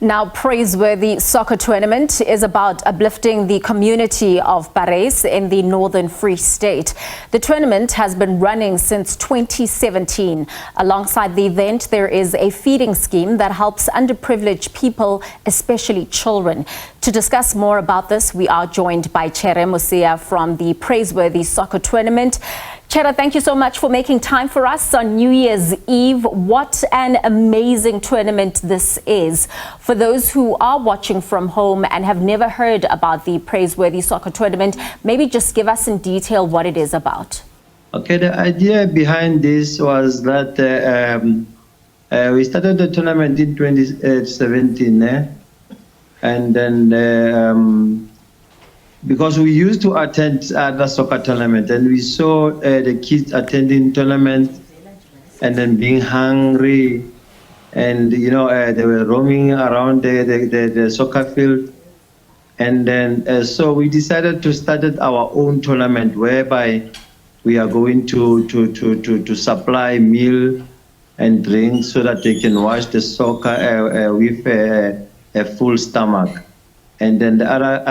Now, Praiseworthy Soccer Tournament is about uplifting the community of Parys in the Northern Free State. The tournament has been running since 2017. Alongside the event, there is a feeding scheme that helps underprivileged people, especially children. To discuss more about this, we are joined by Chere Mosia from the Praiseworthy Soccer Tournament. Chere, thank you so much for making time for us on New Year's Eve. What an amazing tournament this is. For those who are watching from home and have never heard about the Praiseworthy Soccer Tournament, maybe just give us in detail what it is about. Okay, the idea behind this was that we started the tournament in 2017, and then because we used to attend the soccer tournament, and we saw the kids attending tournaments and then being hungry, and they were roaming around the soccer field, and then so we decided to start our own tournament whereby we are going to supply meal and drink so that they can watch the soccer with a full stomach. And then the other,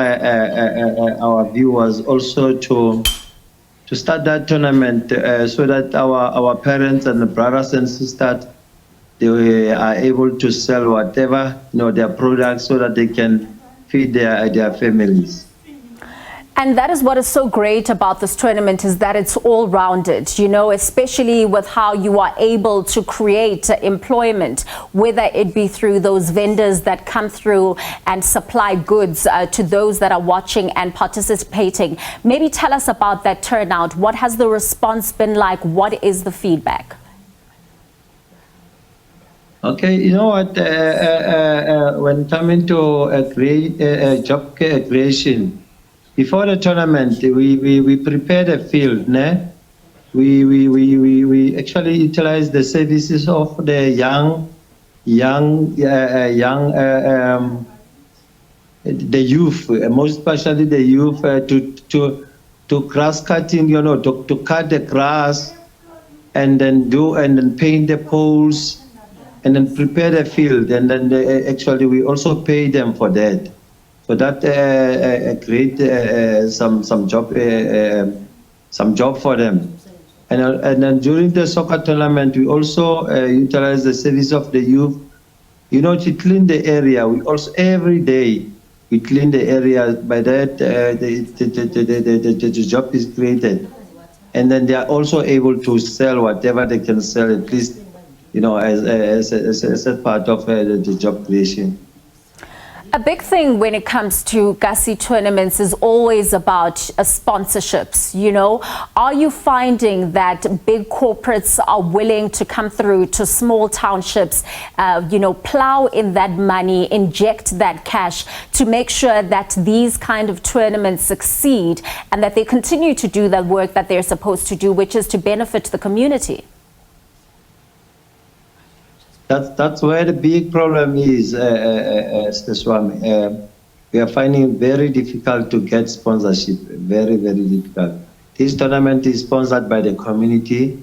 our view was also to start that tournament so that our parents and the brothers and sisters, they are able to sell whatever, their products so that they can feed their families. And that is what is so great about this tournament, is that it's all-rounded, especially with how you are able to create employment, whether it be through those vendors that come through and supply goods to those that are watching and participating. Maybe tell us about that turnout. What has the response been like? What is the feedback? Okay, you know what, when coming to job creation, before the tournament, we prepared a field. We actually utilized the services of the the youth, most especially the youth, to grass cutting. To cut the grass, and then paint the poles, and then prepare the field, and then actually we also pay them for that. So that create some job for them, and then during the soccer tournament we also utilize the service of the youth, to clean the area. We also every day we clean the area. By that the job is created, and then they are also able to sell whatever they can sell, at least as a part of the job creation. A big thing when it comes to Gussie tournaments is always about sponsorships. Are you finding that big corporates are willing to come through to small townships, plow in that money, inject that cash to make sure that these kind of tournaments succeed and that they continue to do the work that they're supposed to do, which is to benefit the community? That's where the big problem is, Swami. We are finding it very difficult to get sponsorship, very, very difficult. This tournament is sponsored by the community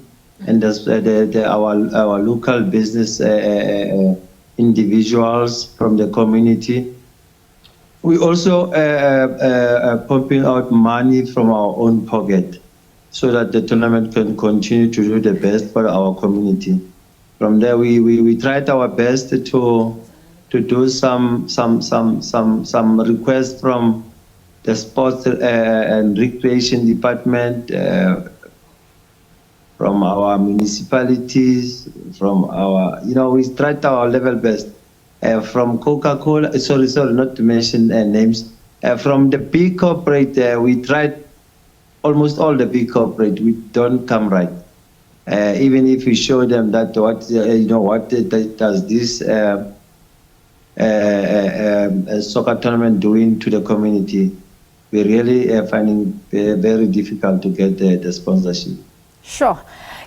and our local business individuals from the community. We also pumping out money from our own pocket so that the tournament can continue to do the best for our community. From there, we tried our best to do some requests from the sports and recreation department, from our municipalities, from our we tried our level best. From Coca-Cola, sorry, not to mention names. From the big corporate, we tried almost all the big corporate. We don't come right. Even if we show them that what does this soccer tournament doing to the community, we really are finding very difficult to get the sponsorship. Sure.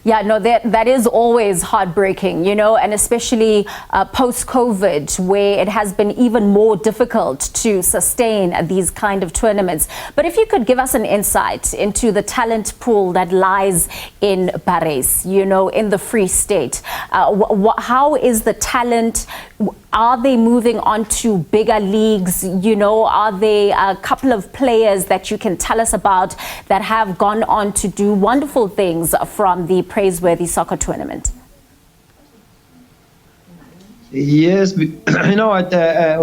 Yeah, no, that is always heartbreaking, and especially post-COVID, where it has been even more difficult to sustain these kind of tournaments. But if you could give us an insight into the talent pool that lies in Parys, in the Free State, how is the talent? Are they moving on to bigger leagues? You know, are there a couple of players that you can tell us about that have gone on to do wonderful things from the Praiseworthy soccer tournament? Yes, you know what? There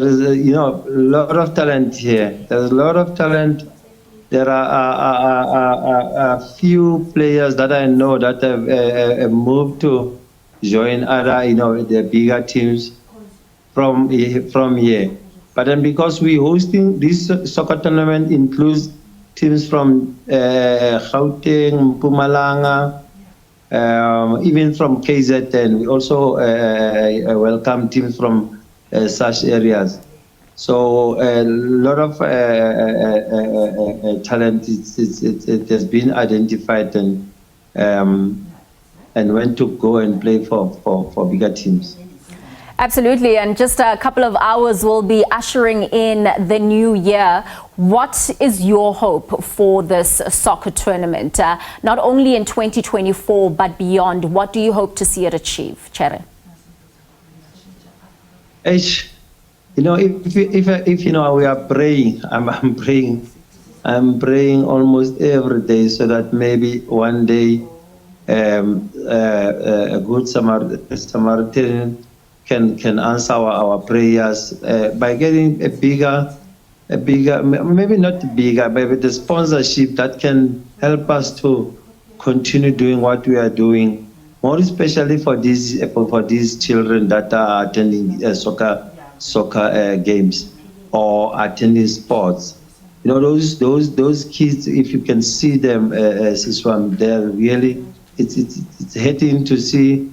is you know, a lot of talent here. There's a lot of talent. There are a few players that I know that have moved to join other, you know, the bigger teams from here. But then because we're hosting this soccer tournament includes teams from Gauteng, Mpumalanga, even from KZN. We also welcome teams from such areas. So a lot of talent it has been identified and when to go and play for bigger teams. Absolutely, and just a couple of hours will be ushering in the new year. What is your hope for this soccer tournament? Not only in 2024, but beyond. What do you hope to see it achieve, Chere? You know, if you know, we are praying. I'm praying almost every day, so that maybe one day a good Samaritan can answer our prayers by getting a bigger, maybe not bigger, but the sponsorship that can help us to continue doing what we are doing, more especially for these children that are attending soccer games or attending sports. You know, those kids, if you can see them, they're really, it's heading to see,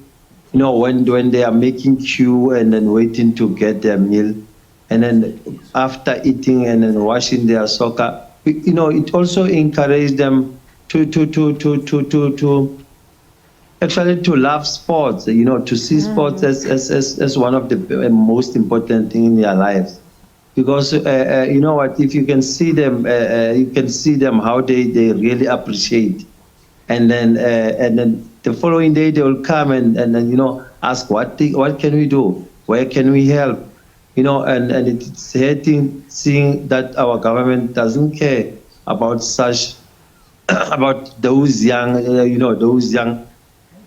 you know, when they are making queue and then waiting to get their meal, and then after eating and then watching their soccer, you know, it also encourages them to actually to love sports, you know, to see sports as one of the most important things in their lives. Because, you know what, if you can see them, how they really appreciate. And then the following day they will come and then, you know, ask what can we do? Where can we help? You know, and it's hurting seeing that our government doesn't care about about those young, you know,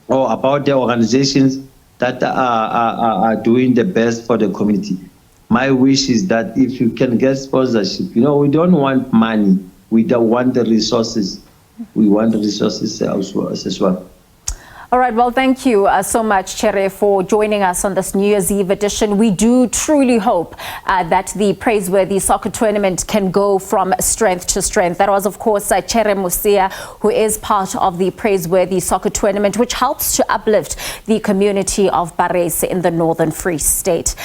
or about the organizations that are doing the best for the community. My wish is that if you can get sponsorship, you know, we don't want money, we don't want the resources. We want the resources as well. All right, well, thank you so much, Chere, for joining us on this New Year's Eve edition. We do truly hope that the Praiseworthy soccer tournament can go from strength to strength. That was, of course, Chere Mosia, who is part of the Praiseworthy soccer tournament, which helps to uplift the community of Parys in the Northern Free State.